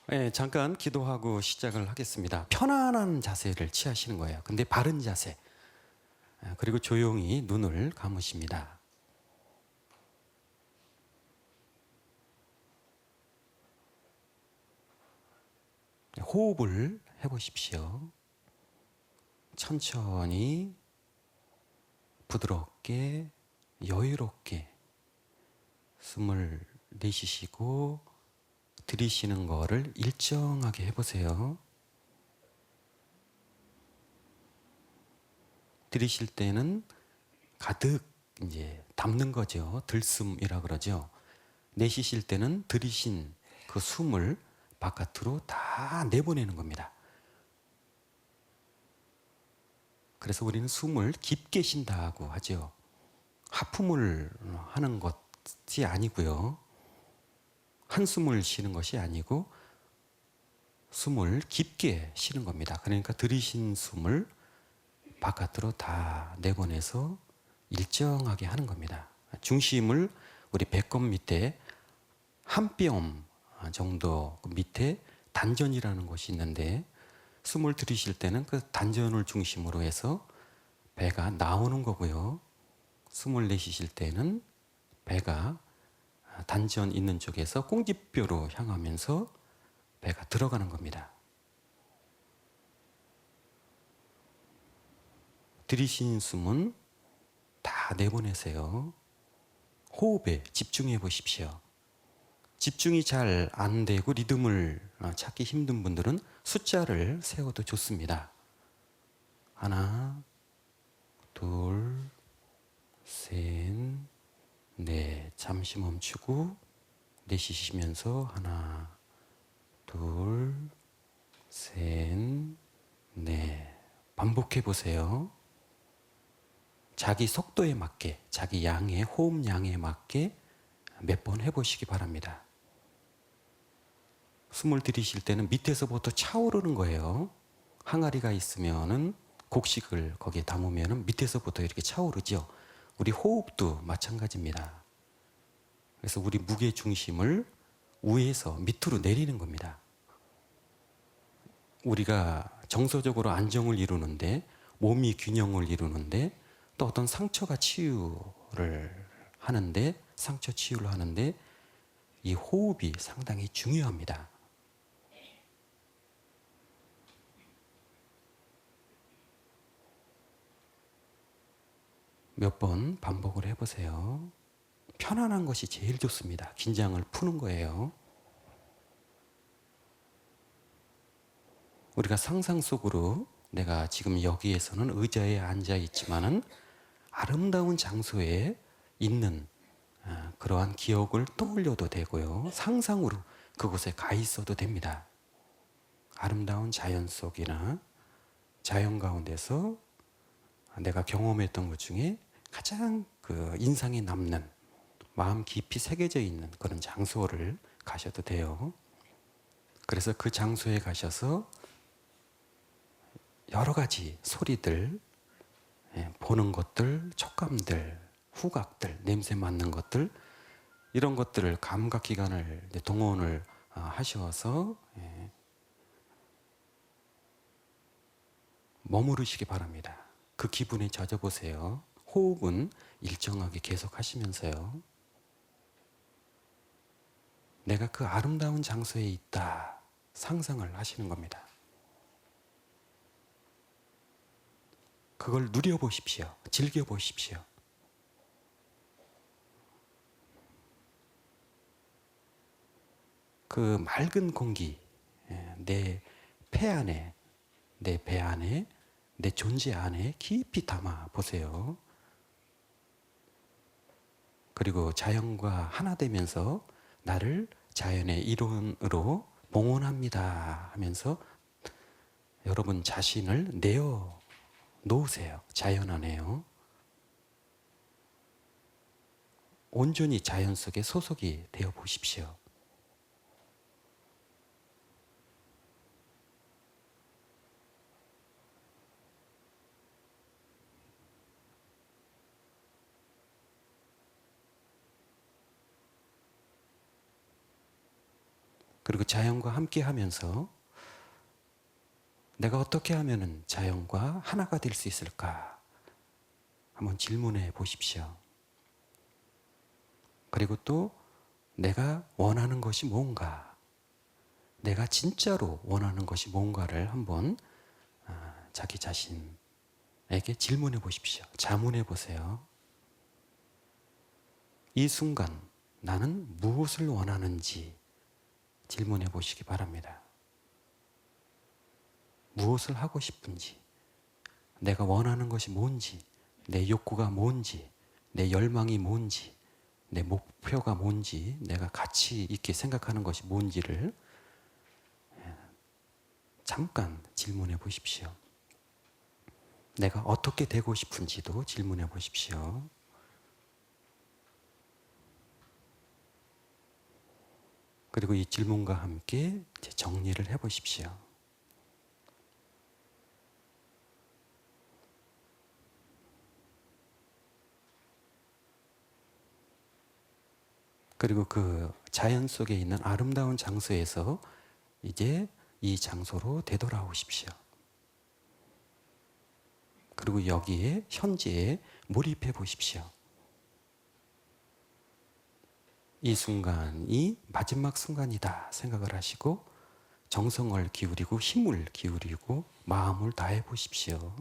네, 잠깐 기도하고 시작을 하겠습니다. 편안한 자세를 취하시는 거예요. 근데 바른 자세. 그리고 조용히 눈을 감으십니다. 호흡을 해보십시오. 천천히, 부드럽게, 여유롭게 숨을 내쉬시고 들이쉬는 거를 일정하게 해보세요. 들이쉴 때는 가득 이제 담는 거죠. 들숨이라 그러죠. 내쉬실 때는 들이신 그 숨을 바깥으로 다 내보내는 겁니다. 그래서 우리는 숨을 깊게 쉰다고 하죠. 하품을 하는 것이 아니고요. 한숨을 쉬는 것이 아니고 숨을 깊게 쉬는 겁니다. 그러니까 들이신 숨을 바깥으로 다 내보내서 일정하게 하는 겁니다. 중심을 우리 배꼽 밑에 한 뼘 정도 밑에 단전이라는 곳이 있는데 숨을 들이쉴 때는 그 단전을 중심으로 해서 배가 나오는 거고요. 숨을 내쉬실 때는 배가 단전 있는 쪽에서 꽁지뼈로 향하면서 배가 들어가는 겁니다. 들이쉬는 숨은 다 내보내세요. 호흡에 집중해 보십시오. 집중이 잘 안 되고 리듬을 찾기 힘든 분들은 숫자를 세워도 좋습니다. 하나, 둘, 셋, 넷. 잠시 멈추고 내쉬시면서 하나, 둘, 셋, 넷. 반복해 보세요. 자기 속도에 맞게, 자기 양의 호흡 양에 맞게 몇 번 해보시기 바랍니다. 숨을 들이쉴 때는 밑에서부터 차오르는 거예요. 항아리가 있으면은 곡식을 거기에 담으면은 밑에서부터 이렇게 차오르죠. 우리 호흡도 마찬가지입니다. 그래서 우리 무게 중심을 위에서 밑으로 내리는 겁니다. 우리가 정서적으로 안정을 이루는데, 몸이 균형을 이루는데, 또 어떤 상처가 치유를 하는데, 상처 치유를 하는데 이 호흡이 상당히 중요합니다. 몇 번 반복을 해보세요. 편안한 것이 제일 좋습니다. 긴장을 푸는 거예요. 우리가 상상 속으로 내가 지금 여기에서는 의자에 앉아 있지만은 아름다운 장소에 있는 그러한 기억을 떠올려도 되고요. 상상으로 그곳에 가 있어도 됩니다. 아름다운 자연 속이나 자연 가운데서 내가 경험했던 것 중에 가장 그 인상에 남는 마음 깊이 새겨져 있는 그런 장소를 가셔도 돼요. 그래서 그 장소에 가셔서 여러 가지 소리들, 보는 것들, 촉감들, 후각들, 냄새 맡는 것들, 이런 것들을 감각기관을 동원을 하셔서 머무르시기 바랍니다. 그 기분에 젖어보세요. 호흡은 일정하게 계속 하시면서요. 내가 그 아름다운 장소에 있다 상상을 하시는 겁니다. 그걸 누려보십시오. 즐겨보십시오. 그 맑은 공기, 내 폐 안에, 내 배 안에, 내 존재 안에 깊이 담아 보세요. 그리고 자연과 하나 되면서 나를 자연의 일원으로 봉헌합니다 하면서 여러분 자신을 내어 놓으세요. 자연 안에요. 온전히 자연 속에 소속이 되어 보십시오. 그리고 자연과 함께 하면서 내가 어떻게 하면 자연과 하나가 될 수 있을까? 한번 질문해 보십시오. 그리고 또 내가 원하는 것이 뭔가, 내가 진짜로 원하는 것이 뭔가를 한번 자기 자신에게 질문해 보십시오. 자문해 보세요. 이 순간 나는 무엇을 원하는지 질문해 보시기 바랍니다. 무엇을 하고 싶은지, 내가 원하는 것이 뭔지, 내 욕구가 뭔지, 내 열망이 뭔지, 내 목표가 뭔지, 내가 가치 있게 생각하는 것이 뭔지를 잠깐 질문해 보십시오. 내가 어떻게 되고 싶은지도 질문해 보십시오. 그리고 이 질문과 함께 이제 정리를 해 보십시오. 그리고 그 자연 속에 있는 아름다운 장소에서 이제 이 장소로 되돌아오십시오. 그리고 여기에 현재에 몰입해 보십시오. 이 순간이 마지막 순간이다 생각을 하시고 정성을 기울이고 힘을 기울이고 마음을 다해 보십시오.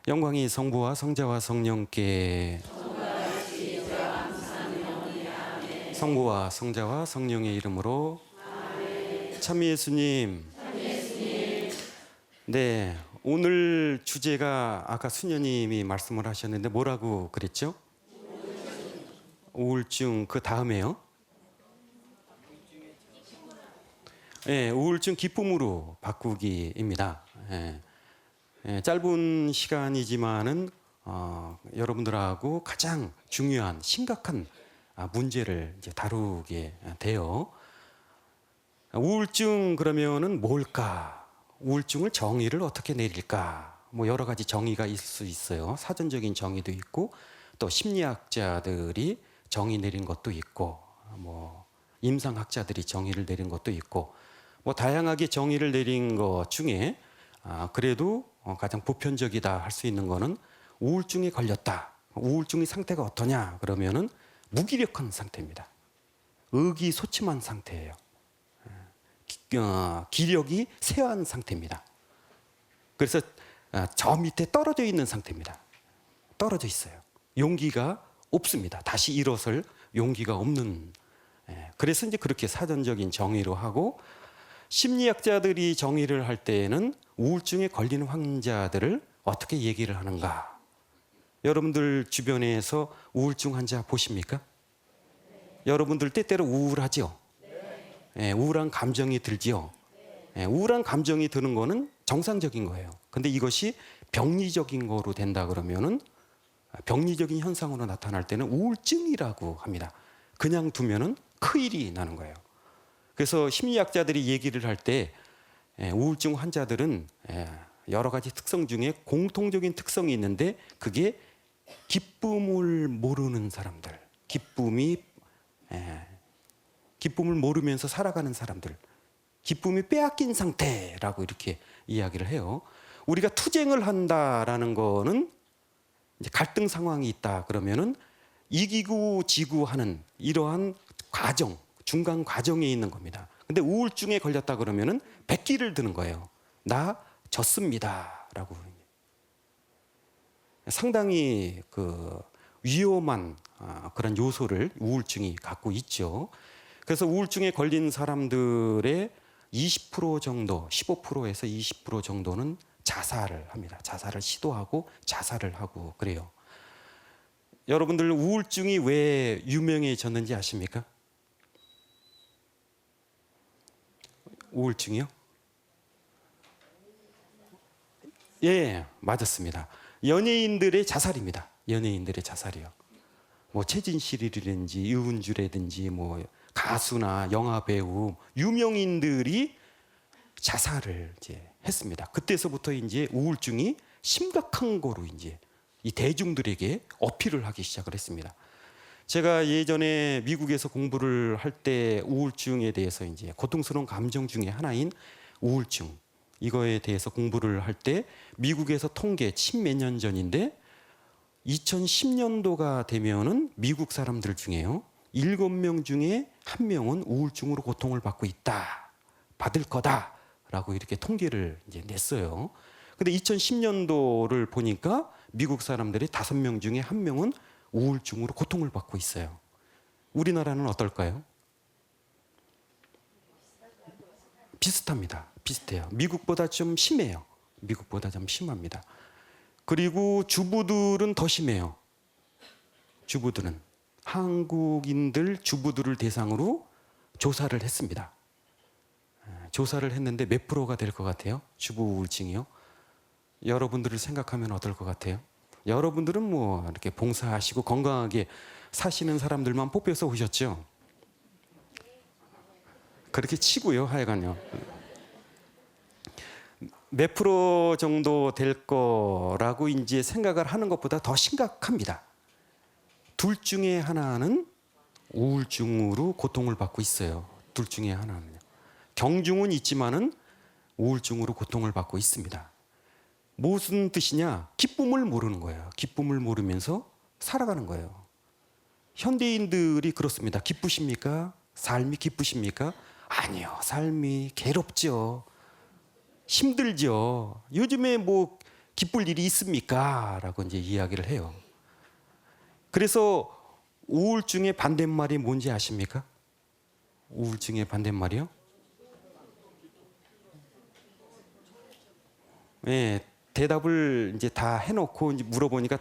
영광이 성부와 성자와 성령께, 성부와 성자와 성령의 이름으로. 참 예수님. 네, 오늘 주제가 아까 수녀님이 말씀을 하셨는데 뭐라고 그랬죠? 우울증. 그 다음에요? 네, 우울증 기쁨으로 바꾸기입니다. 짧은 시간이지만은 여러분들하고 가장 중요한 심각한 문제를 이제 다루게 돼요. 우울증 그러면은 뭘까? 우울증을 정의를 어떻게 내릴까? 뭐 여러 가지 정의가 있을 수 있어요. 사전적인 정의도 있고 또 심리학자들이 정의 내린 것도 있고 뭐 임상학자들이 정의를 내린 것도 있고 뭐 다양하게 정의를 내린 것 중에 그래도 가장 보편적이다 할 수 있는 거는 우울증에 걸렸다. 우울증의 상태가 어떠냐? 그러면은 무기력한 상태입니다. 의기소침한 상태예요. 기력이 쇠한 상태입니다. 그래서 저 밑에 떨어져 있는 상태입니다. 떨어져 있어요. 용기가 없습니다. 다시 일어설 용기가 없는. 그래서 이제 그렇게 사전적인 정의로 하고 심리학자들이 정의를 할 때에는 우울증에 걸리는 환자들을 어떻게 얘기를 하는가? 여러분들 주변에서 우울증 환자 보십니까? 여러분들 때때로 우울하죠? 우울한 감정이 들지요? 우울한 감정이 드는 거는 정상적인 거예요. 근데 이것이 병리적인 거로 된다 그러면은 병리적인 현상으로 나타날 때는 우울증이라고 합니다. 그냥 두면은 큰일이 나는 거예요. 그래서 심리학자들이 얘기를 할 때 우울증 환자들은 여러 가지 특성 중에 공통적인 특성이 있는데 그게 기쁨을 모르는 사람들, 기쁨을 모르면서 살아가는 사람들, 기쁨이 빼앗긴 상태라고 이렇게 이야기를 해요. 우리가 투쟁을 한다라는 거는 이제 갈등 상황이 있다 그러면은 이기고 지고 하는 이러한 과정, 중간 과정에 있는 겁니다. 근데 우울증에 걸렸다 그러면은 백기를 드는 거예요. 나 졌습니다라고. 상당히 그 위험한 그런 요소를 우울증이 갖고 있죠. 그래서 우울증에 걸린 사람들의 20% 정도, 15%에서 20% 정도는 자살을 합니다. 자살을 시도하고 자살을 하고 그래요. 여러분들 우울증이 왜 유명해졌는지 아십니까? 우울증이요? 예, 맞았습니다. 연예인들의 자살입니다. 연예인들의 자살이요. 뭐 최진실이라든지 이은주라든지 뭐 가수나 영화 배우 유명인들이 자살을 이제 했습니다. 그때서부터 이제 우울증이 심각한 거로 이제 이 대중들에게 어필을 하기 시작을 했습니다. 제가 예전에 미국에서 공부를 할 때 우울증에 대해서 이제 고통스러운 감정 중에 하나인 우울증 이거에 대해서 공부를 할 때 미국에서 통계 10몇 년 전인데 2010년도가 되면은 미국 사람들 중에요 7명 중에 1명은 우울증으로 고통을 받고 있다, 받을 거다라고 이렇게 통계를 이제 냈어요. 근데 2010년도를 보니까 미국 사람들이 5명 중에 1명은 우울증으로 고통을 받고 있어요. 우리나라는 어떨까요? 비슷합니다. 비슷해요. 미국보다 좀 심해요. 미국보다 좀 심합니다. 그리고 주부들은 더 심해요. 주부들은 한국인들 주부들을 대상으로 조사를 했습니다. 조사를 했는데 몇 프로가 될 것 같아요? 주부 우울증이요? 여러분들을 생각하면 어떨 것 같아요? 여러분들은 뭐 이렇게 봉사하시고 건강하게 사시는 사람들만 뽑혀서 오셨죠? 그렇게 치고요, 하여간요. 몇 프로 정도 될 거라고 이제 생각을 하는 것보다 더 심각합니다. 둘 중에 하나는 우울증으로 고통을 받고 있어요. 둘 중에 하나는요. 경중은 있지만은 우울증으로 고통을 받고 있습니다. 무슨 뜻이냐? 기쁨을 모르는 거예요. 기쁨을 모르면서 살아가는 거예요. 현대인들이 그렇습니다. 기쁘십니까? 삶이 기쁘십니까? 아니요. 삶이 괴롭죠. 힘들죠. 요즘에 뭐 기쁠 일이 있습니까? 라고 이제 이야기를 해요. 그래서 우울증의 반대말이 뭔지 아십니까? 우울증의 반대말이요? 네, 대답을 이제 다 해놓고 이제 물어보니까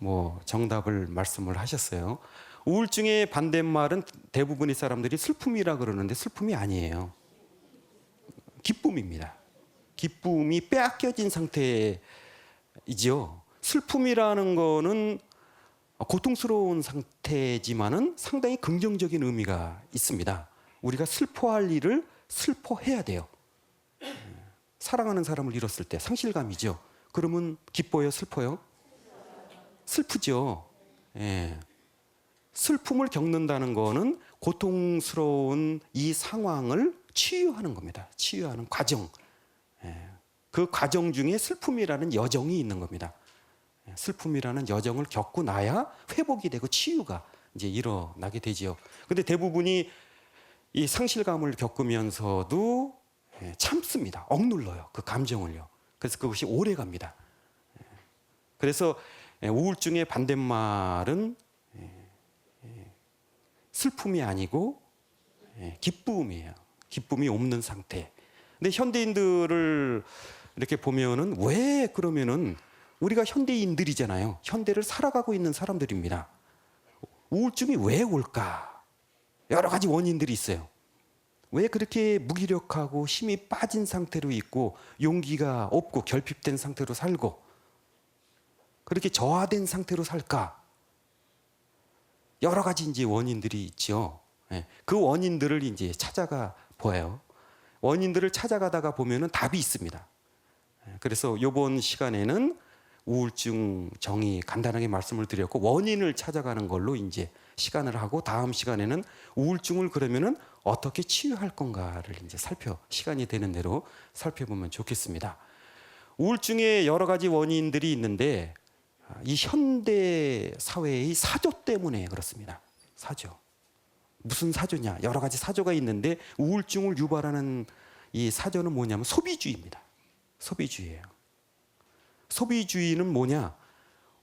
뭐 정답을 말씀을 하셨어요. 우울증의 반대말은 대부분의 사람들이 슬픔이라 그러는데 슬픔이 아니에요. 기쁨입니다. 기쁨이 빼앗겨진 상태이죠. 슬픔이라는 거는 고통스러운 상태지만은 상당히 긍정적인 의미가 있습니다. 우리가 슬퍼할 일을 슬퍼해야 돼요. 사랑하는 사람을 잃었을 때 상실감이죠. 그러면 기뻐요, 슬퍼요? 슬프죠. 예. 슬픔을 겪는다는 거는 고통스러운 이 상황을 치유하는 겁니다. 치유하는 과정. 예. 그 과정 중에 슬픔이라는 여정이 있는 겁니다. 슬픔이라는 여정을 겪고 나야 회복이 되고 치유가 이제 일어나게 되지요. 근데 대부분이 이 상실감을 겪으면서도 참습니다. 억눌러요. 그 감정을요. 그래서 그것이 오래 갑니다. 그래서 우울증의 반대말은 슬픔이 아니고 기쁨이에요. 기쁨이 없는 상태. 근데 현대인들을 이렇게 보면은 왜 그러면은 우리가 현대인들이잖아요. 현대를 살아가고 있는 사람들입니다. 우울증이 왜 올까? 여러 가지 원인들이 있어요. 왜 그렇게 무기력하고 힘이 빠진 상태로 있고 용기가 없고 결핍된 상태로 살고 그렇게 저하된 상태로 살까? 여러 가지 이제 원인들이 있죠. 그 원인들을 이제 찾아가 보아요. 원인들을 찾아가다가 보면은 답이 있습니다. 그래서 이번 시간에는 우울증 정의 간단하게 말씀을 드렸고 원인을 찾아가는 걸로 이제 시간을 하고 다음 시간에는 우울증을 그러면은 어떻게 치유할 건가를 이제 시간이 되는 대로 살펴보면 좋겠습니다. 우울증의 여러 가지 원인들이 있는데 이 현대 사회의 사조 때문에 그렇습니다. 사조. 무슨 사조냐? 여러 가지 사조가 있는데 우울증을 유발하는 이 사조는 뭐냐면 소비주의입니다. 소비주의예요. 소비주의는 뭐냐?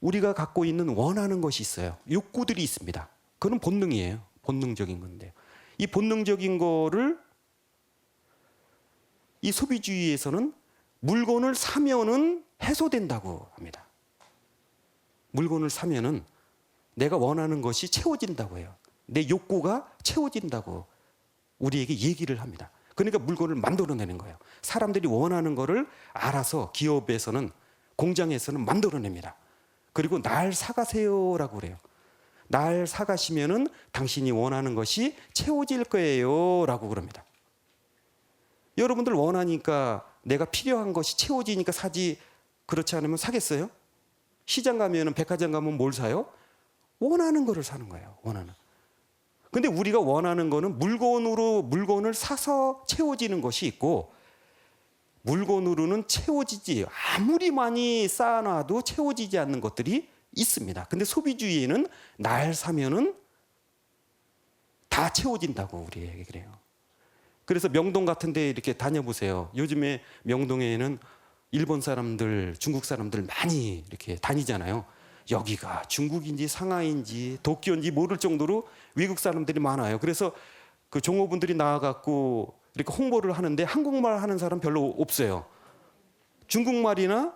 우리가 갖고 있는 원하는 것이 있어요. 욕구들이 있습니다. 그건 본능이에요. 본능적인 건데. 이 본능적인 거를 이 소비주의에서는 물건을 사면은 해소된다고 합니다. 물건을 사면은 내가 원하는 것이 채워진다고 해요. 내 욕구가 채워진다고 우리에게 얘기를 합니다. 그러니까 물건을 만들어내는 거예요. 사람들이 원하는 거를 알아서 기업에서는 공장에서는 만들어냅니다. 그리고 날 사가세요라고 그래요. 날 사가시면은 당신이 원하는 것이 채워질 거예요라고 그럽니다. 여러분들 원하니까 내가 필요한 것이 채워지니까 사지 그렇지 않으면 사겠어요? 시장 가면은 백화점 가면 뭘 사요? 원하는 거를 사는 거예요. 원하는. 근데 우리가 원하는 거는 물건으로 물건을 사서 채워지는 것이 있고 물건으로는 채워지지 아무리 많이 쌓아놔도 채워지지 않는 것들이 있습니다. 근데 소비주의에는 날 사면은 다 채워진다고 우리에게 그래요. 그래서 명동 같은 데 이렇게 다녀보세요. 요즘에 명동에는 일본 사람들, 중국 사람들 많이 이렇게 다니잖아요. 여기가 중국인지 상하이인지 도쿄인지 모를 정도로 외국 사람들이 많아요. 그래서 그 종업원들이 나와갖고 이렇게 홍보를 하는데 한국말 하는 사람 별로 없어요. 중국말이나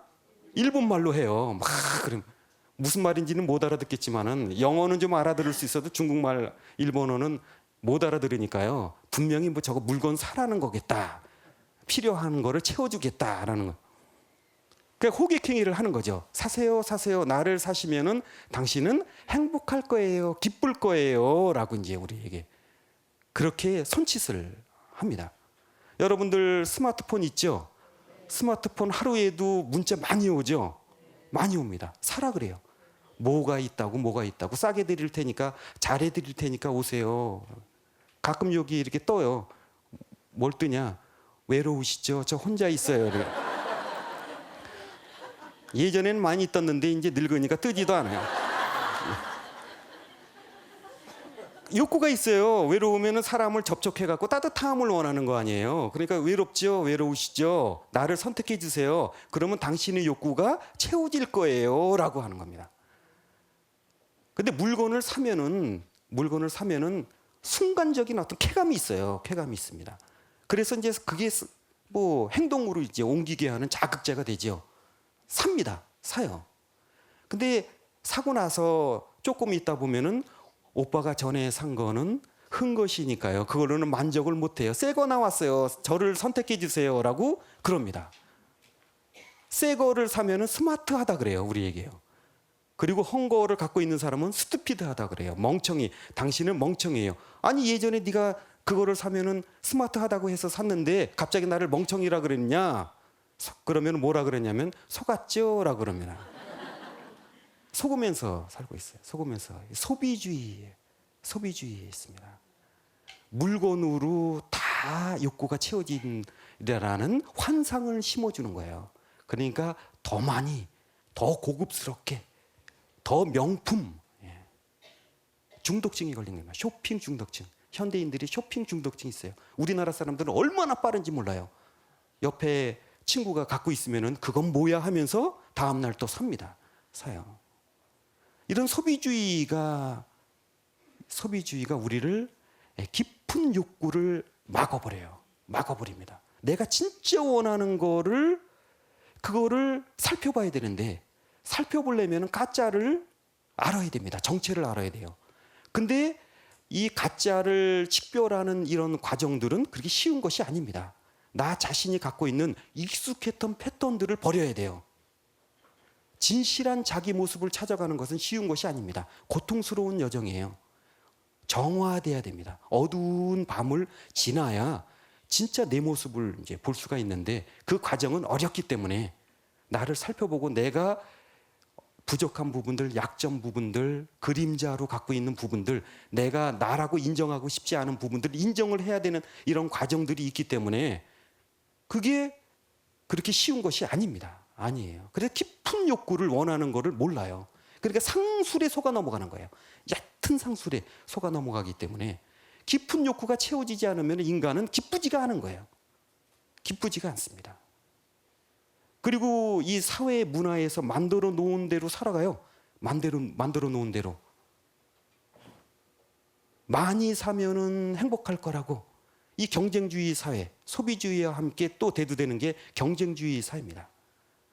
일본말로 해요. 막 그럼 무슨 말인지는 못 알아듣겠지만은 영어는 좀 알아들을 수 있어도 중국말, 일본어는 못 알아들으니까요. 분명히 뭐 저거 물건 사라는 거겠다. 필요한 거를 채워주겠다라는 거. 그러니까 호객행위를 하는 거죠. 사세요, 사세요. 나를 사시면은 당신은 행복할 거예요, 기쁠 거예요라고 이제 우리에게 그렇게 손짓을 합니다. 여러분들 스마트폰 있죠? 스마트폰 하루에도 문자 많이 오죠? 많이 옵니다. 사라 그래요. 뭐가 있다고 싸게 드릴 테니까 잘해 드릴 테니까 오세요. 가끔 여기 이렇게 떠요. 뭘 뜨냐? 외로우시죠? 저 혼자 있어요. 예전에는 많이 떴는데 이제 늙으니까 뜨지도 않아요. 욕구가 있어요. 외로우면 사람을 접촉해갖고 따뜻함을 원하는 거 아니에요. 그러니까 외롭죠? 외로우시죠? 나를 선택해 주세요. 그러면 당신의 욕구가 채워질 거예요. 라고 하는 겁니다. 근데 물건을 사면은 순간적인 어떤 쾌감이 있어요. 쾌감이 있습니다. 그래서 이제 그게 뭐 행동으로 이제 옮기게 하는 자극제가 되죠. 삽니다. 사요. 근데 사고 나서 조금 있다 보면은 오빠가 전에 산 거는 흔 것이니까요. 그걸로는 만족을 못 해요. 새 거 나왔어요. 저를 선택해 주세요라고 그럽니다. 새 거를 사면은 스마트하다 그래요. 우리에게요. 그리고 헝 거를 갖고 있는 사람은 스투피드하다 그래요. 멍청이. 당신은 멍청이에요. 아니 예전에 네가 그거를 사면은 스마트하다고 해서 샀는데 갑자기 나를 멍청이라 그랬냐? 그러면 뭐라 그랬냐면 속았죠라 그러면 속으면서 살고 있어요. 속으면서 소비주의에 있습니다. 물건으로 다 욕구가 채워진다라는 환상을 심어주는 거예요. 그러니까 더 많이, 더 고급스럽게, 더 명품, 중독증이 걸린 거예요. 쇼핑 중독증. 현대인들이 쇼핑 중독증이 있어요. 우리나라 사람들은 얼마나 빠른지 몰라요. 옆에 친구가 갖고 있으면은 그건 뭐야 하면서 다음 날 또 삽니다. 사요. 이런 소비주의가 우리를 깊은 욕구를 막아버립니다. 내가 진짜 원하는 그거를 살펴봐야 되는데 살펴보려면 가짜를 알아야 됩니다. 정체를 알아야 돼요. 근데 이 가짜를 식별하는 이런 과정들은 그렇게 쉬운 것이 아닙니다. 나 자신이 갖고 있는 익숙했던 패턴들을 버려야 돼요. 진실한 자기 모습을 찾아가는 것은 쉬운 것이 아닙니다. 고통스러운 여정이에요. 정화돼야 됩니다. 어두운 밤을 지나야 진짜 내 모습을 이제 볼 수가 있는데 그 과정은 어렵기 때문에 나를 살펴보고 내가 부족한 부분들, 약점 부분들, 그림자로 갖고 있는 부분들, 내가 나라고 인정하고 싶지 않은 부분들 인정을 해야 되는 이런 과정들이 있기 때문에 그게 그렇게 쉬운 것이 아닙니다. 아니에요. 그래서 깊은 욕구를 원하는 것을 몰라요. 그러니까 상술에 속아 넘어가는 거예요. 얕은 상술에 속아 넘어가기 때문에 깊은 욕구가 채워지지 않으면 인간은 기쁘지가 않은 거예요. 기쁘지가 않습니다. 그리고 이 사회 문화에서 만들어 놓은 대로 살아가요. 만들어 놓은 대로. 많이 사면은 행복할 거라고. 이 경쟁주의 사회, 소비주의와 함께 또 대두되는 게 경쟁주의 사회입니다.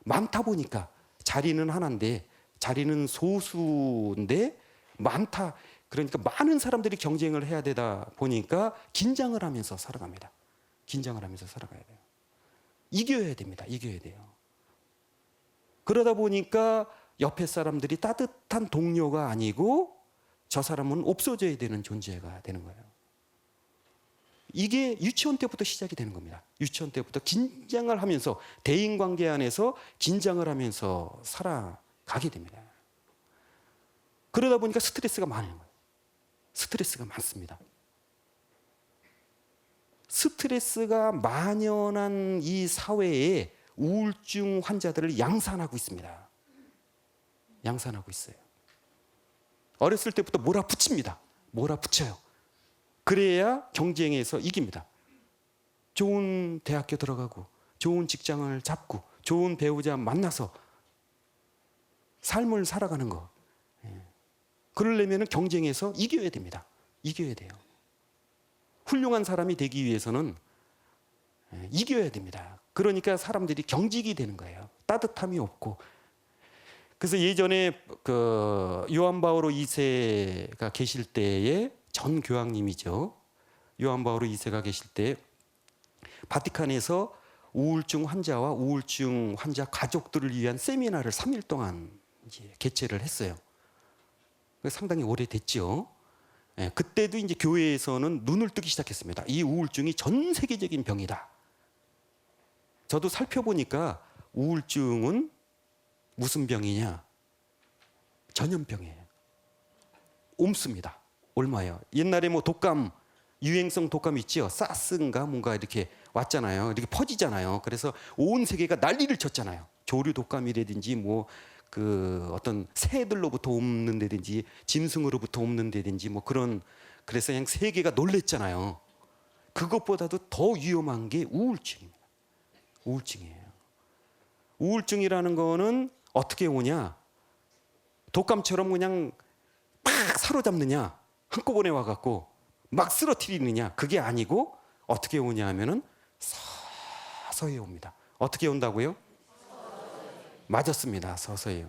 많다 보니까 자리는 하나인데 자리는 소수인데 많다. 그러니까 많은 사람들이 경쟁을 해야 되다 보니까 긴장을 하면서 살아갑니다. 긴장을 하면서 살아가야 돼요. 이겨야 됩니다. 이겨야 돼요. 그러다 보니까 옆에 사람들이 따뜻한 동료가 아니고 저 사람은 없어져야 되는 존재가 되는 거예요. 이게 유치원 때부터 시작이 되는 겁니다. 유치원 때부터 긴장을 하면서 대인관계 안에서 긴장을 하면서 살아가게 됩니다. 그러다 보니까 스트레스가 많은 거예요. 스트레스가 많습니다. 스트레스가 만연한 이 사회에 우울증 환자들을 양산하고 있습니다. 양산하고 있어요. 어렸을 때부터 몰아붙입니다. 몰아붙여요. 그래야 경쟁에서 이깁니다. 좋은 대학교 들어가고 좋은 직장을 잡고 좋은 배우자 만나서 삶을 살아가는 거. 그러려면 경쟁에서 이겨야 됩니다. 이겨야 돼요. 훌륭한 사람이 되기 위해서는 이겨야 됩니다. 그러니까 사람들이 경직이 되는 거예요. 따뜻함이 없고. 그래서 예전에 그 요한 바오로 2세가 계실 때에 전 교황님이죠. 요한 바오로 2세가 계실 때 바티칸에서 우울증 환자와 우울증 환자 가족들을 위한 세미나를 3일 동안 이제 개최를 했어요. 상당히 오래됐죠. 그때도 이제 교회에서는 눈을 뜨기 시작했습니다. 이 우울증이 전 세계적인 병이다. 저도 살펴보니까 우울증은 무슨 병이냐? 전염병이에요. 옮습니다. 옮아요. 옛날에 뭐 독감, 유행성 독감 있죠? 사스인가 뭔가 이렇게 왔잖아요. 이렇게 퍼지잖아요. 그래서 온 세계가 난리를 쳤잖아요. 조류 독감이라든지 뭐 그 어떤 새들로부터 옮는다든지 짐승으로부터 옮는다든지 뭐 그런, 그래서 그냥 세계가 놀랬잖아요. 그것보다도 더 위험한 게 우울증입니다. 우울증이에요. 우울증이라는 거는 어떻게 오냐? 독감처럼 그냥 팍 사로잡느냐? 한꺼번에 와갖고 막 쓰러뜨리느냐? 그게 아니고 어떻게 오냐 하면은 서서히 옵니다. 어떻게 온다고요? 맞았습니다. 서서히.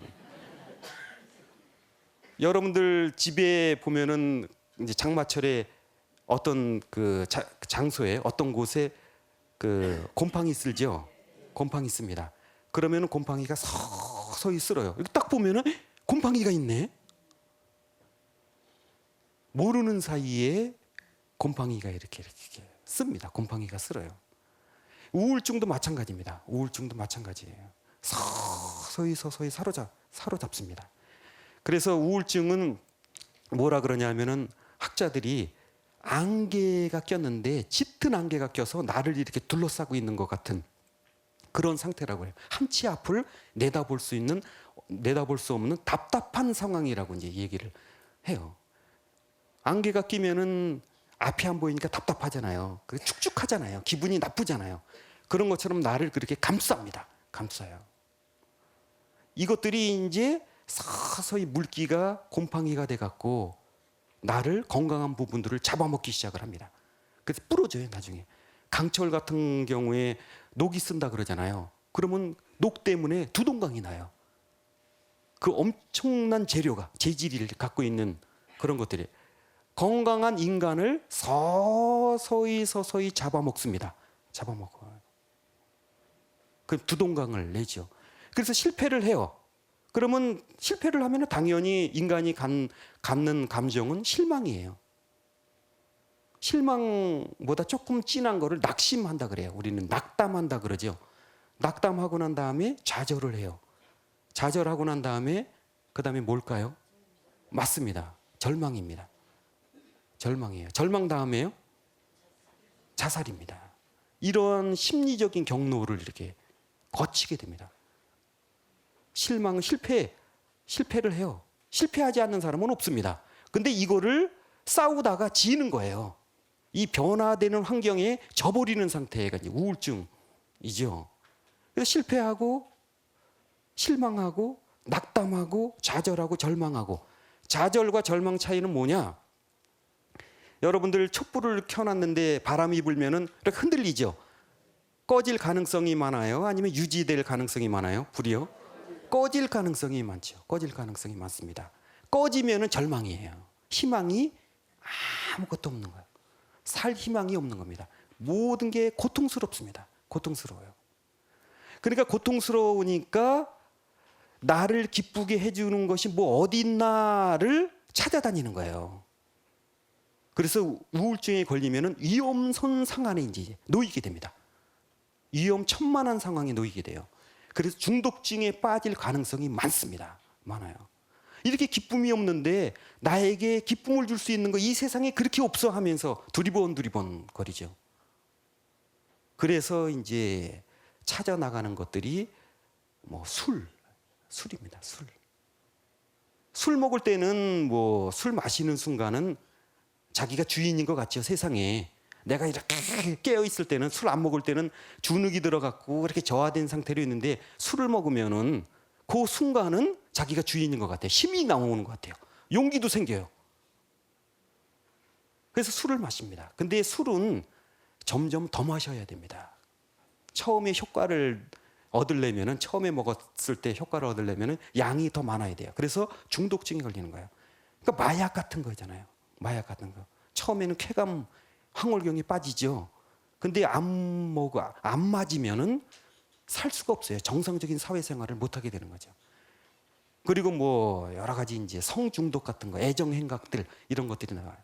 여러분들 집에 보면은 이제 장마철에 어떤 그 장소에 어떤 곳에 그 곰팡이 쓸죠. 곰팡이 씁니다. 그러면은 곰팡이가 서서히 쓸어요. 딱 보면은 곰팡이가 있네. 모르는 사이에 곰팡이가 이렇게 씁니다. 곰팡이가 쓸어요. 우울증도 마찬가지입니다. 우울증도 마찬가지예요. 서서히 사로잡습니다. 그래서 우울증은 뭐라 그러냐면은 학자들이 안개가 꼈는데 짙은 안개가 껴서 나를 이렇게 둘러싸고 있는 것 같은 그런 상태라고 해요. 한치 앞을 내다볼 수 없는 답답한 상황이라고 이제 얘기를 해요. 안개가 끼면은 앞이 안 보이니까 답답하잖아요. 축축하잖아요. 기분이 나쁘잖아요. 그런 것처럼 나를 그렇게 감쌉니다. 감싸요. 이것들이 이제 서서히 물기가 곰팡이가 돼갖고 나를, 건강한 부분들을 잡아먹기 시작을 합니다. 그래서 부러져요. 나중에 강철 같은 경우에 녹이 쓴다 그러잖아요. 그러면 녹 때문에 두동강이 나요. 그 엄청난 재질을 갖고 있는 그런 것들이 건강한 인간을 서서히 잡아먹습니다. 잡아먹어요. 그 두동강을 내죠. 그래서 실패를 해요. 그러면 실패를 하면 당연히 인간이 갖는 감정은 실망이에요. 실망보다 조금 진한 거를 낙심한다 그래요. 우리는 낙담한다 그러죠. 낙담하고 난 다음에 좌절을 해요. 좌절하고 난 다음에 그 다음에 뭘까요? 맞습니다. 절망입니다. 절망이에요. 절망 다음에요? 자살입니다. 이런 심리적인 경로를 이렇게 거치게 됩니다. 실망은 실패를 해요. 실패하지 않는 사람은 없습니다. 근데 이거를 싸우다가 지는 거예요. 이 변화되는 환경에 져버리는 상태가 이제 우울증이죠. 그래서 실패하고 실망하고 낙담하고 좌절하고 절망하고. 좌절과 절망 차이는 뭐냐? 여러분들 촛불을 켜놨는데 바람이 불면은 이렇게 흔들리죠. 꺼질 가능성이 많아요? 아니면 유지될 가능성이 많아요? 불이요? 꺼질 가능성이 많죠. 꺼질 가능성이 많습니다. 꺼지면은 절망이에요. 희망이 아무것도 없는 거예요. 살 희망이 없는 겁니다. 모든 게 고통스럽습니다. 고통스러워요. 그러니까 고통스러우니까 나를 기쁘게 해주는 것이 뭐 어디 있나를 찾아다니는 거예요. 그래서 우울증에 걸리면은 위험선 상황에 이제 놓이게 됩니다. 위험천만한 상황에 놓이게 돼요. 그래서 중독증에 빠질 가능성이 많습니다. 많아요. 이렇게 기쁨이 없는데 나에게 기쁨을 줄 수 있는 거 이 세상에 그렇게 없어 하면서 두리번 거리죠. 그래서 이제 찾아 나가는 것들이 뭐 술입니다. 술 먹을 때는 뭐 술 마시는 순간은 자기가 주인인 것 같죠. 세상에 내가 이렇게 깨어 있을 때는, 술 안 먹을 때는 주눅이 들어갖고 그렇게 저하된 상태로 있는데, 술을 먹으면은 그 순간은 자기가 주인인 것 같아요. 힘이 나오는 것 같아요. 용기도 생겨요. 그래서 술을 마십니다. 근데 술은 점점 더 마셔야 됩니다. 처음에 효과를 얻으려면은, 처음에 먹었을 때 효과를 얻으려면은 양이 더 많아야 돼요. 그래서 중독증이 걸리는 거예요. 그러니까 마약 같은 거잖아요. 마약 같은 거. 처음에는 쾌감, 황홀경에 빠지죠. 근데 안 맞으면은 살 수가 없어요. 정상적인 사회생활을 못 하게 되는 거죠. 그리고 뭐 여러 가지 이제 성중독 같은 거, 애정 행각들 이런 것들이 나와요.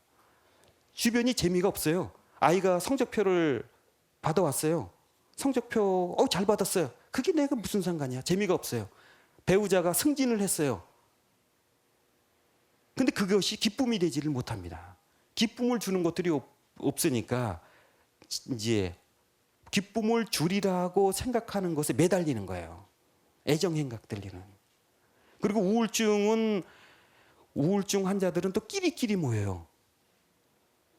주변이 재미가 없어요. 아이가 성적표를 받아왔어요. 성적표 잘 받았어요. 그게 내가 무슨 상관이야. 재미가 없어요. 배우자가 승진을 했어요. 근데 그것이 기쁨이 되지를 못합니다. 기쁨을 주는 것들이 없으니까 이제 기쁨을 주리라고 생각하는 것에 매달리는 거예요. 애정 행각들리는. 그리고 우울증 환자들은 또 끼리끼리 모여요.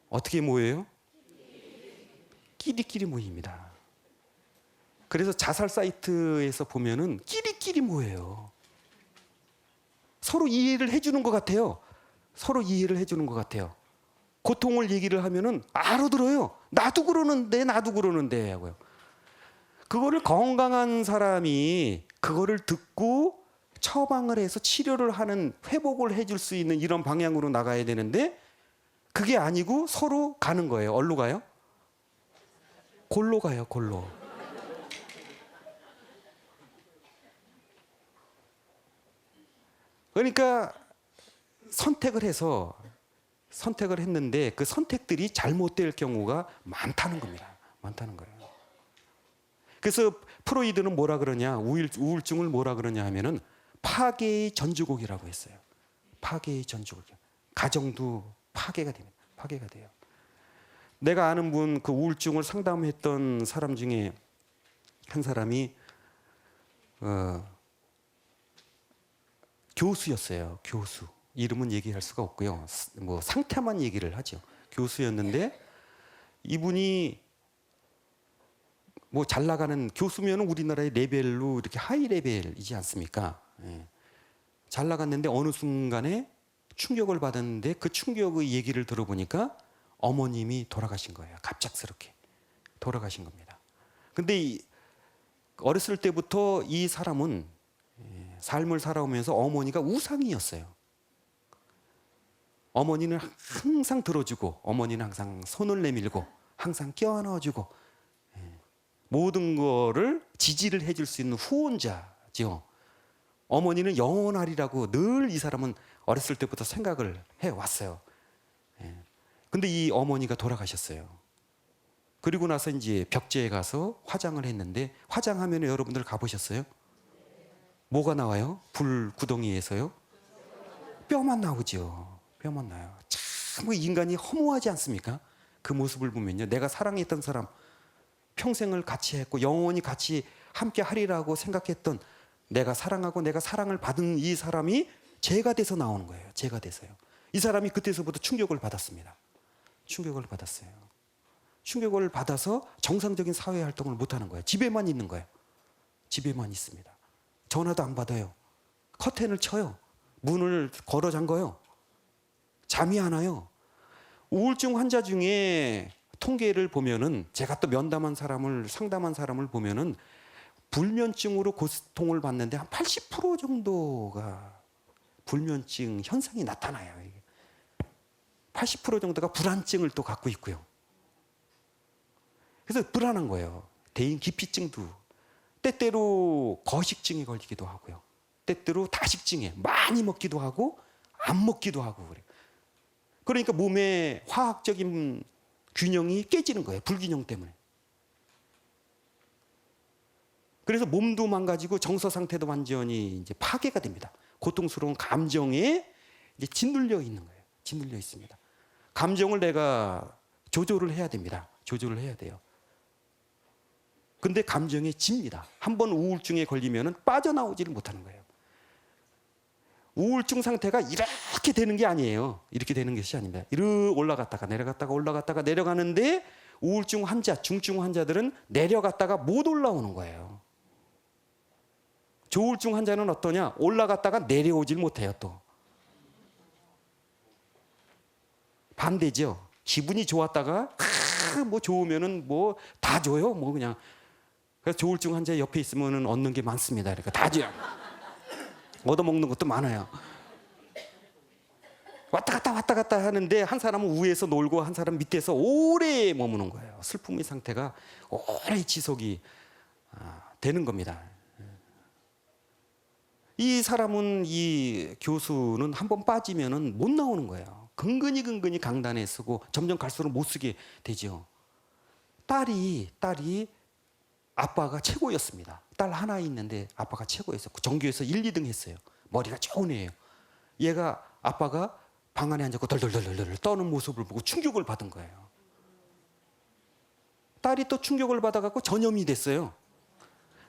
어떻게 모여요? 끼리끼리 모입니다. 그래서 자살 사이트에서 보면은 끼리끼리 모여요. 서로 이해를 해주는 것 같아요. 서로 이해를 해주는 것 같아요. 고통을 얘기를 하면은 알아들어요. 나도 그러는데 하고요. 그거를 건강한 사람이 그거를 듣고 처방을 해서 치료를 하는, 회복을 해줄 수 있는 이런 방향으로 나가야 되는데, 그게 아니고 서로 가는 거예요. 어디로 가요? 골로 가요. 골로. 그러니까 선택을 했는데 그 선택들이 잘못될 경우가 많다는 겁니다. 많다는 거예요. 그래서 프로이드는 뭐라 그러냐, 우울증을 뭐라 그러냐 하면은 파괴의 전주곡이라고 했어요. 파괴의 전주곡. 가정도 파괴가 됩니다. 파괴가 돼요. 내가 아는 분, 그 우울증을 상담했던 사람 중에 한 사람이 교수였어요. 교수. 이름은 얘기할 수가 없고요. 뭐 상태만 얘기를 하죠. 교수였는데 이분이 뭐 잘 나가는 교수면 우리나라의 레벨로 이렇게 하이 레벨이지 않습니까? 예. 잘 나갔는데 어느 순간에 충격을 받았는데, 그 충격의 얘기를 들어보니까 어머님이 돌아가신 거예요. 갑작스럽게 돌아가신 겁니다. 근데 어렸을 때부터 이 사람은 삶을 살아오면서 어머니가 우상이었어요. 어머니는 항상 들어주고, 어머니는 항상 손을 내밀고, 항상 껴안아주고, 모든 거를 지지를 해줄 수 있는 후원자죠. 어머니는 영원하리라고 늘 이 사람은 어렸을 때부터 생각을 해왔어요. 근데 이 어머니가 돌아가셨어요. 그리고 나서 이제 벽제에 가서 화장을 했는데, 화장하면 여러분들 가보셨어요? 뭐가 나와요? 불 구덩이에서요? 뼈만 나오죠. 뼈만 나요. 참 인간이 허무하지 않습니까? 그 모습을 보면요. 내가 사랑했던 사람, 평생을 같이 했고 영원히 같이 함께 하리라고 생각했던, 내가 사랑하고 내가 사랑을 받은 이 사람이 죄가 돼서 나오는 거예요. 죄가 돼서요. 이 사람이 그때서부터 충격을 받았습니다. 충격을 받았어요. 충격을 받아서 정상적인 사회 활동을 못 하는 거예요. 집에만 있는 거예요. 집에만 있습니다. 전화도 안 받아요. 커튼을 쳐요. 문을 걸어 잠궈요. 잠이 안 와요. 우울증 환자 중에 통계를 보면은, 제가 또 상담한 사람을 보면은 불면증으로 고통을 받는데 한 80% 정도가 불면증 현상이 나타나요. 80% 정도가 불안증을 또 갖고 있고요. 그래서 불안한 거예요. 대인 기피증도, 때때로 거식증에 걸리기도 하고요. 때때로 다식증에 많이 먹기도 하고 안 먹기도 하고 그래요. 그러니까 몸의 화학적인 균형이 깨지는 거예요. 불균형 때문에. 그래서 몸도 망가지고 정서 상태도 완전히 이제 파괴가 됩니다. 고통스러운 감정에 이제 짓눌려 있는 거예요. 짓눌려 있습니다. 감정을 내가 조절을 해야 됩니다. 조절을 해야 돼요. 근데 감정에 집니다. 한번 우울증에 걸리면 빠져나오지를 못하는 거예요. 우울증 상태가 이렇게 되는 게 아니에요. 이렇게 되는 것이 아닙니다. 이렇게 올라갔다가 내려갔다가 올라갔다가 내려가는데 우울증 환자, 중증 환자들은 내려갔다가 못 올라오는 거예요. 조울증 환자는 어떠냐? 올라갔다가 내려오질 못해요. 또 반대죠. 기분이 좋았다가 뭐 좋으면은 뭐 다 줘요. 뭐 그냥. 그래서 조울증 환자 옆에 있으면은 얻는 게 많습니다. 그러니까 다 줘요. 얻어먹는 것도 많아요. 왔다 갔다 하는데 한 사람은 위에서 놀고 한 사람은 밑에서 오래 머무는 거예요. 슬픔의 상태가 오래 지속이 되는 겁니다. 이 사람은, 이 교수는 한번 빠지면은 못 나오는 거예요. 근근히 강단에 쓰고 점점 갈수록 못 쓰게 되죠. 딸이 아빠가 최고였습니다. 딸 하나 있는데 아빠가 최고였었고 전교에서 1, 2등 했어요. 머리가 좋은 애예요. 얘가 아빠가 방 안에 앉았고 덜덜덜덜 떠는 모습을 보고 충격을 받은 거예요. 딸이 또 충격을 받아갖고 전염이 됐어요.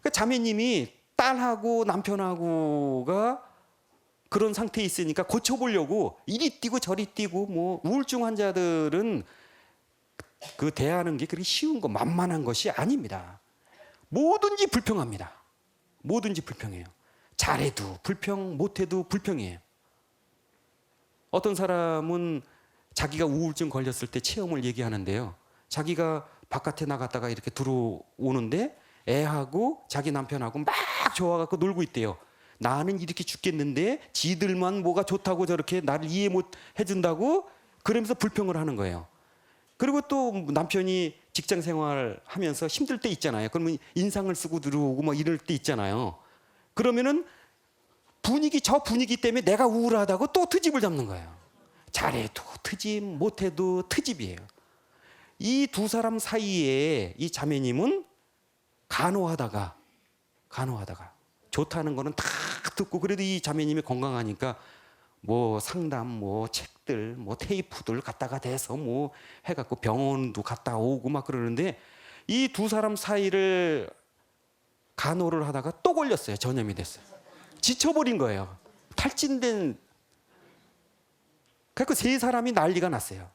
그러니까 자매님이 딸하고 남편하고가 그런 상태에 있으니까 고쳐보려고 이리 뛰고 저리 뛰고, 뭐 우울증 환자들은 그 대하는 게 그렇게 쉬운 거, 만만한 것이 아닙니다. 뭐든지 불평합니다. 뭐든지 불평해요. 잘해도 불평, 못해도 불평이에요. 어떤 사람은 자기가 우울증 걸렸을 때 체험을 얘기하는데요. 자기가 바깥에 나갔다가 이렇게 들어오는데 애하고 자기 남편하고 막 좋아갖고 놀고 있대요. 나는 이렇게 죽겠는데 지들만 뭐가 좋다고 저렇게 나를 이해 못 해준다고, 그러면서 불평을 하는 거예요. 그리고 또 남편이 직장 생활 하면서 힘들 때 있잖아요. 그러면 인상을 쓰고 들어오고 뭐 이럴 때 있잖아요. 그러면은 저 분위기 때문에 내가 우울하다고 또 트집을 잡는 거예요. 잘해도 트집, 못해도 트집이에요. 이 두 사람 사이에 이 자매님은 간호하다가 좋다는 거는 다 듣고, 그래도 이 자매님이 건강하니까 뭐 상담, 뭐 책들, 뭐 테이프들 갖다가 대서 뭐 해갖고 병원도 갔다 오고 막 그러는데, 이 두 사람 사이를 간호를 하다가 또 걸렸어요. 전염이 됐어요. 지쳐버린 거예요. 탈진된. 그래서 세 사람이 난리가 났어요.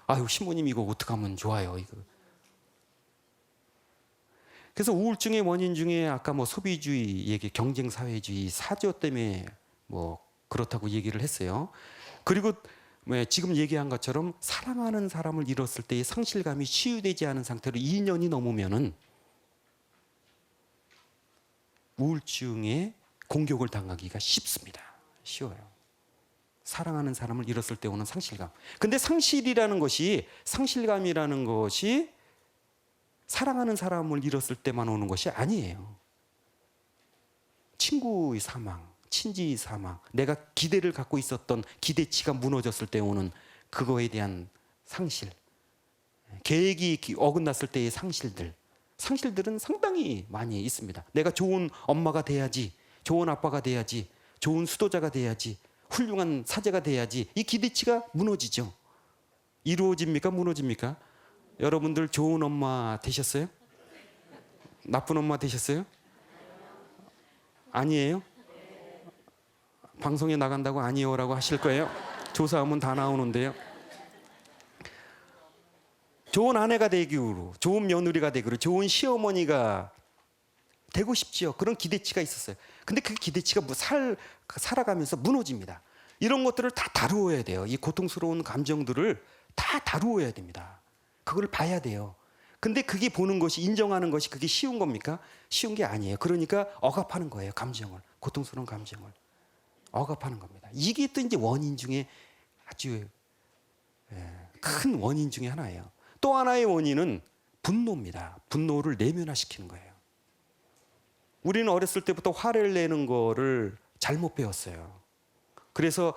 아유, 신부님 이거 어떻게 하면 좋아요, 이거. 그래서 우울증의 원인 중에 아까 뭐 소비주의 얘기, 경쟁 사회주의, 사조 때문에 뭐 그렇다고 얘기를 했어요. 그리고 지금 얘기한 것처럼 사랑하는 사람을 잃었을 때의 상실감이 치유되지 않은 상태로 2년이 넘으면은 우울증에 공격을 당하기가 쉽습니다. 쉬워요. 사랑하는 사람을 잃었을 때 오는 상실감. 근데 상실감이라는 것이 사랑하는 사람을 잃었을 때만 오는 것이 아니에요. 친구의 사망, 친지의 사망, 내가 기대를 갖고 있었던 기대치가 무너졌을 때 오는 그거에 대한 상실, 계획이 어긋났을 때의 상실들은 상당히 많이 있습니다. 내가 좋은 엄마가 돼야지, 좋은 아빠가 돼야지, 좋은 수도자가 돼야지, 훌륭한 사제가 돼야지, 이 기대치가 무너지죠. 이루어집니까? 무너집니까? 여러분들 좋은 엄마 되셨어요? 나쁜 엄마 되셨어요? 아니에요? 방송에 나간다고 아니요라고 하실 거예요. 조사하면 다 나오는데요. 좋은 아내가 되기로, 좋은 며느리가 되기로, 좋은 시어머니가 되고 싶지요. 그런 기대치가 있었어요. 근데 그 기대치가 살아가면서 무너집니다. 이런 것들을 다 다루어야 돼요. 이 고통스러운 감정들을 다 다루어야 됩니다. 그걸 봐야 돼요. 근데 그게 보는 것이, 인정하는 것이 그게 쉬운 겁니까? 쉬운 게 아니에요. 그러니까 억압하는 거예요. 감정을, 고통스러운 감정을 억압하는 겁니다. 이게 또 이제 원인 중에 아주 큰 원인 중에 하나예요. 또 하나의 원인은 분노입니다. 분노를 내면화시키는 거예요. 우리는 어렸을 때부터 화를 내는 거를 잘못 배웠어요. 그래서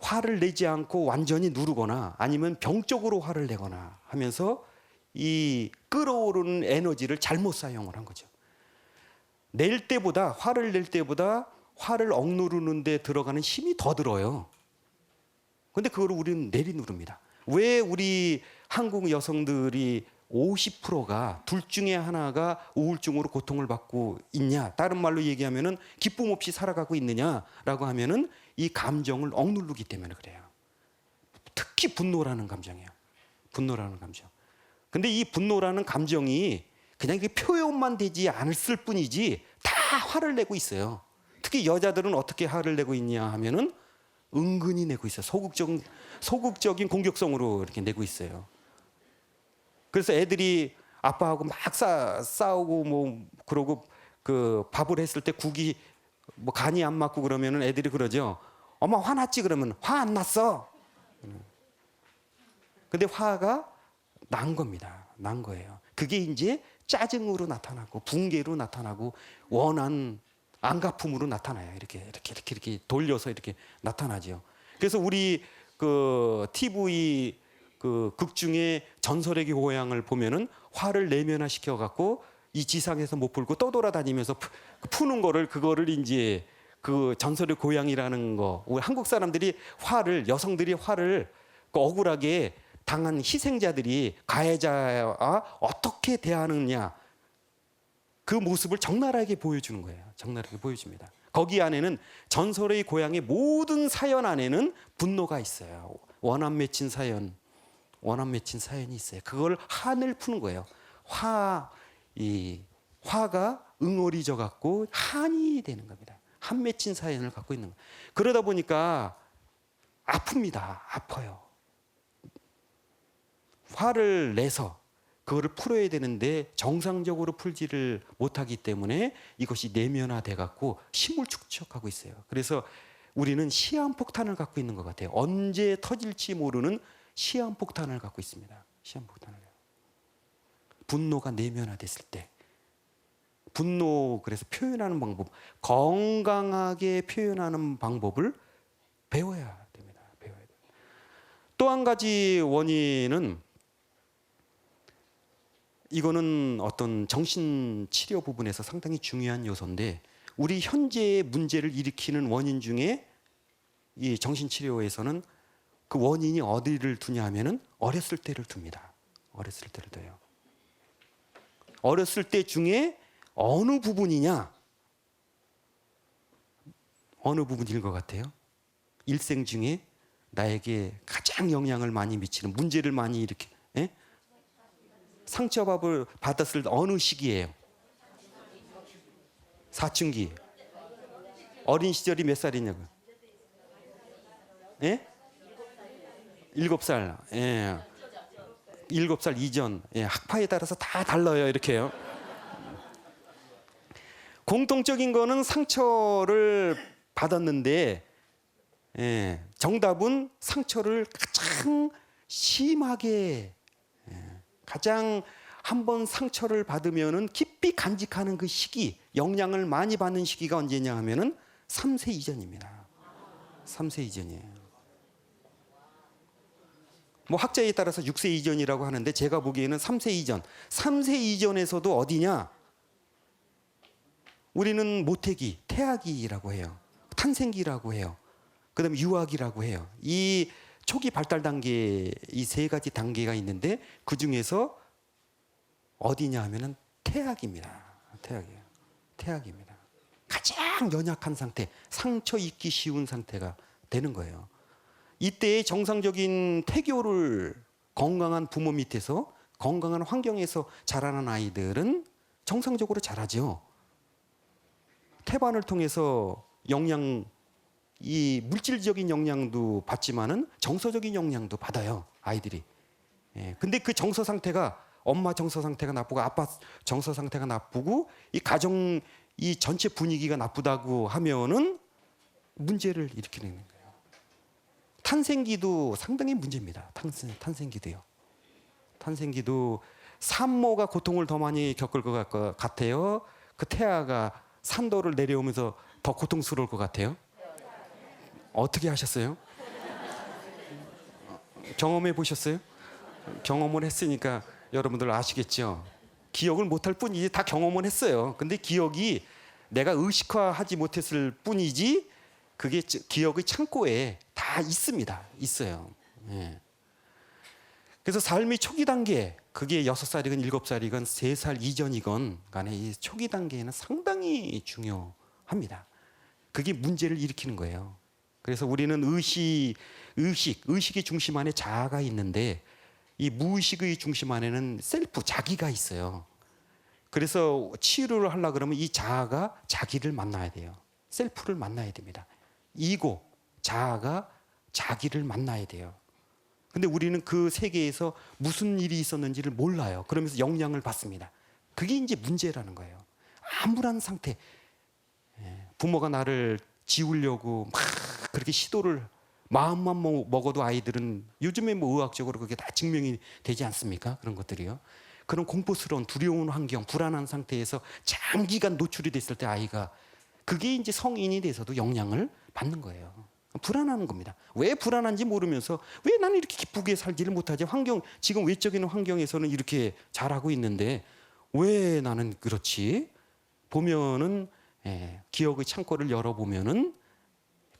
화를 내지 않고 완전히 누르거나 아니면 병적으로 화를 내거나 하면서 이 끓어오르는 에너지를 잘못 사용을 한 거죠. 화를 낼 때보다 화를 억누르는 데 들어가는 힘이 더 들어요. 근데 그걸 우리는 내리누릅니다. 왜 우리 한국 여성들이 50%가 둘 중에 하나가 우울증으로 고통을 받고 있냐? 다른 말로 얘기하면은 기쁨 없이 살아가고 있느냐라고 하면은 이 감정을 억누르기 때문에 그래요. 특히 분노라는 감정이에요. 분노라는 감정. 근데 이 분노라는 감정이 그냥 이게 표현만 되지 않았을 뿐이지 다 화를 내고 있어요. 특히 여자들은 어떻게 화를 내고 있냐 하면은 은근히 내고 있어요. 소극적인 공격성으로 이렇게 내고 있어요. 그래서 애들이 아빠하고 막 싸우고 뭐 그러고 그 밥을 했을 때 국이 뭐 간이 안 맞고 그러면은 애들이 그러죠. 엄마 화났지? 그러면 화 안 났어. 근데 화가 난 겁니다. 난 거예요. 그게 이제 짜증으로 나타나고 붕괴로 나타나고 원한 안갚음으로 나타나요. 이렇게 돌려서 이렇게 나타나죠. 그래서 우리 그 TV 그 극 중에 전설의 고향을 보면은 화를 내면화 시켜 갖고 이 지상에서 못 풀고 떠돌아다니면서 푸는 거를 그거를 이제 그 전설의 고향이라는 거. 우리 한국 사람들이 여성들이 화를 그 억울하게 당한 희생자들이 가해자와 어떻게 대하느냐 그 모습을 적나라하게 보여주는 거예요. 적나라하게 보여줍니다. 거기 안에는 전설의 고향의 모든 사연 안에는 분노가 있어요. 원한 맺힌 사연이 있어요. 그걸 한을 푸는 거예요. 화가 응어리져 갖고 한이 되는 겁니다. 한 맺힌 사연을 갖고 있는 거예요. 그러다 보니까 아픕니다. 아파요. 화를 내서 그거를 풀어야 되는데 정상적으로 풀지를 못하기 때문에 이것이 내면화돼 갖고 힘을 축적하고 있어요. 그래서 우리는 시한폭탄을 갖고 있는 것 같아요. 언제 터질지 모르는 시한폭탄을 갖고 있습니다. 시한폭탄을. 분노가 내면화됐을 때 분노 그래서 표현하는 방법 건강하게 표현하는 방법을 배워야 됩니다. 또 한 가지 원인은 이거는 어떤 정신치료 부분에서 상당히 중요한 요소인데 우리 현재의 문제를 일으키는 원인 중에 이 정신치료에서는 그 원인이 어디를 두냐 하면은 어렸을 때를 둡니다. 어렸을 때를 둬요. 어렸을 때 중에 어느 부분이냐? 어느 부분일 것 같아요? 일생 중에 나에게 가장 영향을 많이 미치는 문제를 많이 일으키 상처밥을 받았을 어느 시기예요? 사춘기. 어린 시절이 몇 살이냐고? 7살. 예. 7살 이전. 예. 학파에 따라서 다 달라요. 이렇게요. 공통적인 거는 상처를 받았는데 정답은 상처를 가장 심하게 가장 한번 상처를 받으면은 깊이 간직하는 그 시기, 영향을 많이 받는 시기가 언제냐 하면은 3세 이전입니다. 3세 이전이에요. 뭐 학자에 따라서 6세 이전이라고 하는데 제가 보기에는 3세 이전. 3세 이전에서도 어디냐? 우리는 모태기, 태아기라고 해요. 탄생기라고 해요. 그다음에 유아기라고 해요. 이 초기 발달 단계 이 세 가지 단계가 있는데 그 중에서 어디냐 하면은 태아기입니다. 태아기입니다. 가장 연약한 상태, 상처 입기 쉬운 상태가 되는 거예요. 이때의 정상적인 태교를 건강한 부모 밑에서 건강한 환경에서 자라는 아이들은 정상적으로 자라죠. 태반을 통해서 이 물질적인 영향도 받지만은 정서적인 영향도 받아요, 아이들이. 근데 그 정서 상태가 엄마 정서 상태가 나쁘고 아빠 정서 상태가 나쁘고 이 가정 이 전체 분위기가 나쁘다고 하면은 문제를 일으키는 거예요. 탄생기도 상당히 문제입니다. 탄생기도요. 탄생기도 산모가 고통을 더 많이 겪을 것 같아요. 그 태아가 산도를 내려오면서 더 고통스러울 것 같아요. 어떻게 하셨어요? 경험해 보셨어요? 경험을 했으니까 여러분들 아시겠죠? 기억을 못할 뿐이지 다 경험을 했어요. 근데 기억이 내가 의식화하지 못했을 뿐이지 그게 기억의 창고에 다 있습니다. 있어요. 예. 그래서 삶의 초기 단계, 그게 6살이건 7살이건 3살 이전이건 간에 이 초기 단계에는 상당히 중요합니다. 그게 문제를 일으키는 거예요. 그래서 우리는 의식의 중심 안에 자아가 있는데 이 무의식의 중심 안에는 셀프, 자기가 있어요. 그래서 치유를 하려고 그러면 이 자아가 자기를 만나야 돼요. 셀프를 만나야 됩니다. 이고, 자아가 자기를 만나야 돼요. 근데 우리는 그 세계에서 무슨 일이 있었는지를 몰라요. 그러면서 영향을 받습니다. 그게 이제 문제라는 거예요. 암울한 상태. 부모가 나를 지우려고 막 그렇게 시도를 마음만 먹어도 아이들은 요즘에 뭐 의학적으로 그게 다 증명이 되지 않습니까? 그런 것들이요. 그런 공포스러운 두려운 환경, 불안한 상태에서 장기간 노출이 됐을 때 아이가 그게 이제 성인이 돼서도 영향을 받는 거예요. 불안한 겁니다. 왜 불안한지 모르면서 왜 나는 이렇게 기쁘게 살지를 못하지? 지금 외적인 환경에서는 이렇게 잘하고 있는데 왜 나는 그렇지? 보면은 기억의 창고를 열어보면은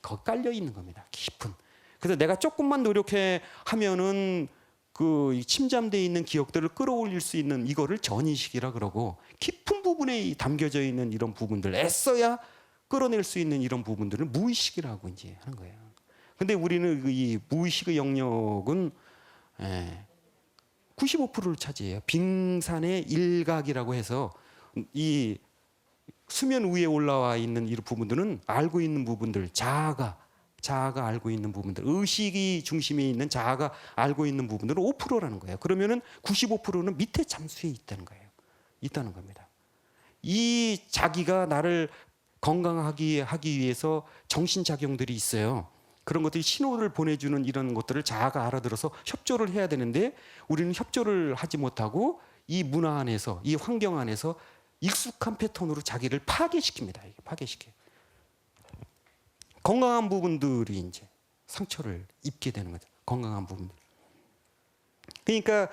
거기 깔려 있는 겁니다. 깊은. 그래서 내가 조금만 노력해 하면은 그 침잠되어 있는 기억들을 끌어올릴 수 있는 이거를 전이식이라 그러고 깊은 부분에 담겨져 있는 이런 부분들 애써야 끌어낼 수 있는 이런 부분들을 무의식이라고 이제 하는 거예요. 근데 우리는 이 무의식의 영역은 95%를 차지해요. 빙산의 일각이라고 해서 이 수면 위에 올라와 있는 이 부분들은 알고 있는 부분들, 자아가 알고 있는 부분들, 의식이 중심에 있는 자아가 알고 있는 부분들은 5%라는 거예요. 그러면은 95%는 밑에 잠수해 있다는 거예요. 있다는 겁니다. 이 자기가 나를 건강하게 하기 위해서 정신작용들이 있어요. 그런 것들이 신호를 보내주는 이런 것들을 자아가 알아들어서 협조를 해야 되는데 우리는 협조를 하지 못하고 이 문화 안에서, 이 환경 안에서 익숙한 패턴으로 자기를 파괴시킵니다. 파괴시켜요. 건강한 부분들이 이제 상처를 입게 되는 거죠. 건강한 부분들. 그러니까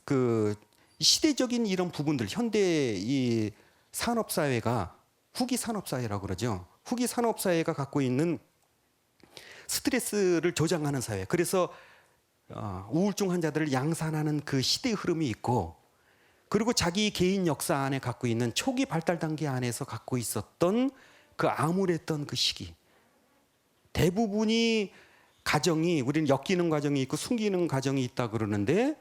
그 시대적인 이런 부분들, 현대 이 산업 사회가 후기 산업 사회라고 그러죠. 후기 산업 사회가 갖고 있는 스트레스를 조장하는 사회. 그래서 우울증 환자들을 양산하는 그 시대의 흐름이 있고, 그리고 자기 개인 역사 안에 갖고 있는 초기 발달 단계 안에서 갖고 있었던 그 암울했던 그 시기. 대부분이 가정이 우리는 엮이는 과정이 있고 숨기는 과정이 있다 그러는데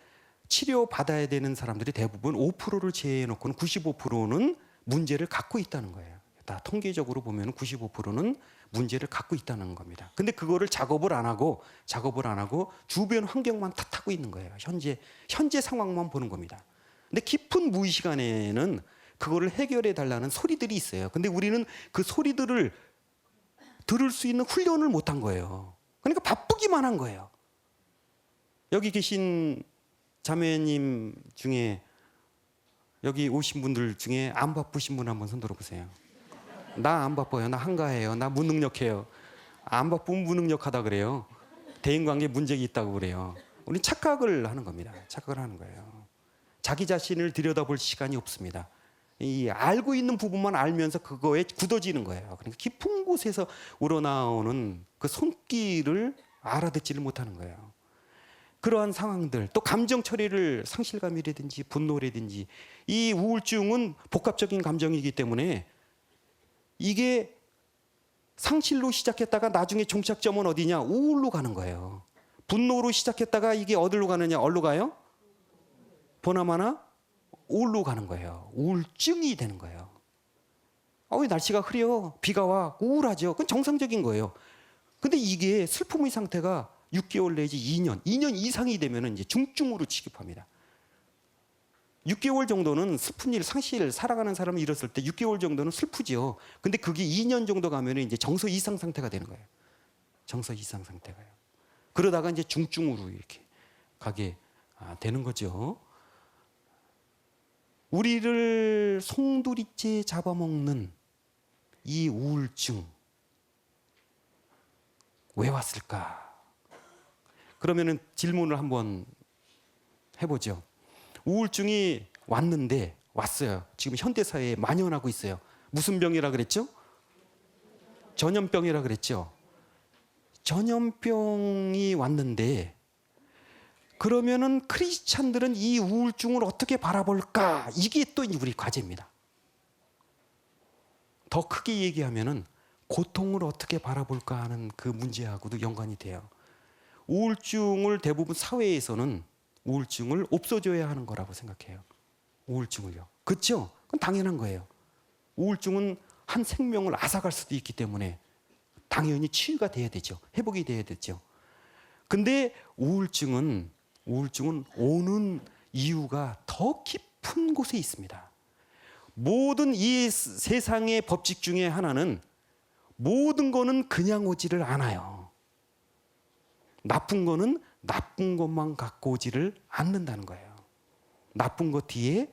치료 받아야 되는 사람들이 대부분 5%를 제외해 놓고는 95%는 문제를 갖고 있다는 거예요. 다 통계적으로 보면 95%는 문제를 갖고 있다는 겁니다. 근데 그거를 작업을 안 하고 주변 환경만 탓하고 있는 거예요. 현재 상황만 보는 겁니다. 근데 깊은 무의식 안에는 그거를 해결해 달라는 소리들이 있어요. 근데 우리는 그 소리들을 들을 수 있는 훈련을 못 한 거예요. 그러니까 바쁘기만 한 거예요. 여기 계신 자매님 중에 여기 오신 분들 중에 안 바쁘신 분 한번 손 들어보세요. 나 안 바빠요. 나 한가해요. 나 무능력해요. 안 바쁘면 무능력하다 그래요. 대인관계에 문제가 있다고 그래요. 우리는 착각을 하는 겁니다. 착각을 하는 거예요. 자기 자신을 들여다볼 시간이 없습니다. 이 알고 있는 부분만 알면서 그거에 굳어지는 거예요. 그러니까 깊은 곳에서 우러나오는 그 손길을 알아듣지를 못하는 거예요. 그러한 상황들, 또 감정 처리를 상실감이라든지 분노라든지 이 우울증은 복합적인 감정이기 때문에 이게 상실로 시작했다가 나중에 종착점은 어디냐? 우울로 가는 거예요. 분노로 시작했다가 이게 어디로 가느냐? 어디로 가요? 보나마나 우울로 가는 거예요. 우울증이 되는 거예요. 왜 날씨가 흐려? 비가 와? 우울하죠. 그건 정상적인 거예요. 근데 이게 슬픔의 상태가 6개월 내지 2년 이상이 되면 이제 중증으로 취급합니다. 6개월 정도는 슬픈 일, 상실, 살아가는 사람을 잃었을 때 6개월 정도는 슬프지요. 근데 그게 2년 정도 가면 이제 정서 이상 상태가 되는 거예요. 정서 이상 상태가요. 그러다가 이제 중증으로 이렇게 가게 되는 거죠. 우리를 송두리째 잡아먹는 이 우울증 왜 왔을까? 그러면은 질문을 한번 해보죠. 우울증이 왔어요. 지금 현대사회에 만연하고 있어요. 무슨 병이라 그랬죠? 전염병이라 그랬죠. 전염병이 왔는데 그러면은 크리스찬들은 이 우울증을 어떻게 바라볼까? 이게 또 우리 과제입니다. 더 크게 얘기하면은 고통을 어떻게 바라볼까 하는 그 문제하고도 연관이 돼요. 우울증을 대부분 사회에서는 우울증을 없어져야 하는 거라고 생각해요. 우울증을요. 그렇죠? 그건 당연한 거예요. 우울증은 한 생명을 앗아갈 수도 있기 때문에 당연히 치유가 돼야 되죠. 회복이 돼야 되죠. 근데 우울증은 오는 이유가 더 깊은 곳에 있습니다. 모든 이 세상의 법칙 중에 하나는 모든 거는 그냥 오지를 않아요. 나쁜 거는 나쁜 것만 갖고 오지를 않는다는 거예요. 나쁜 것 뒤에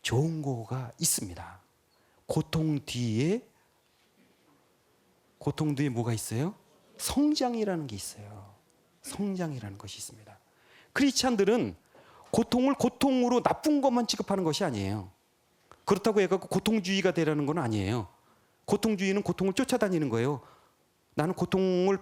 좋은 거가 있습니다. 고통 뒤에 뭐가 있어요? 성장이라는 게 있어요. 성장이라는 것이 있습니다. 크리스찬들은 고통을 고통으로 나쁜 것만 취급하는 것이 아니에요. 그렇다고 해갖고 고통주의가 되라는 건 아니에요. 고통주의는 고통을 쫓아다니는 거예요. 나는 고통을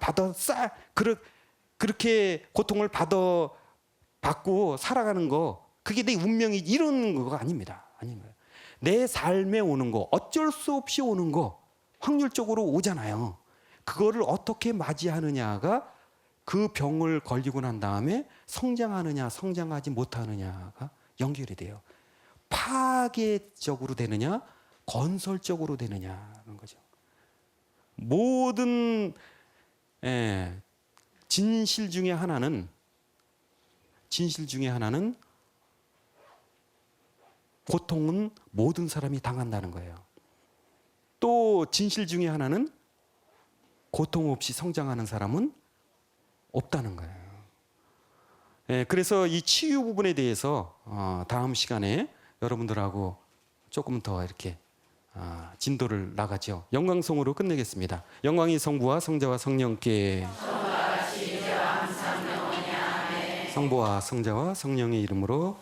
그렇게 고통을 받고 살아가는 거, 그게 내 운명이 이런 거가 아닙니다. 아닌 거예요. 내 삶에 오는 거, 어쩔 수 없이 오는 거, 확률적으로 오잖아요. 그거를 어떻게 맞이하느냐가 그 병을 걸리고 난 다음에 성장하느냐, 성장하지 못하느냐가 연결이 돼요. 파괴적으로 되느냐, 건설적으로 되느냐는 거죠. 모든 진실 중에 하나는 고통은 모든 사람이 당한다는 거예요. 또 진실 중에 하나는 고통 없이 성장하는 사람은 없다는 거예요. 그래서 이 치유 부분에 대해서 다음 시간에 여러분들하고 조금 더 이렇게 진도를 나가죠. 영광송으로 끝내겠습니다. 영광이 성부와 성자와 성령께, 성부와 성자와 성령의 이름으로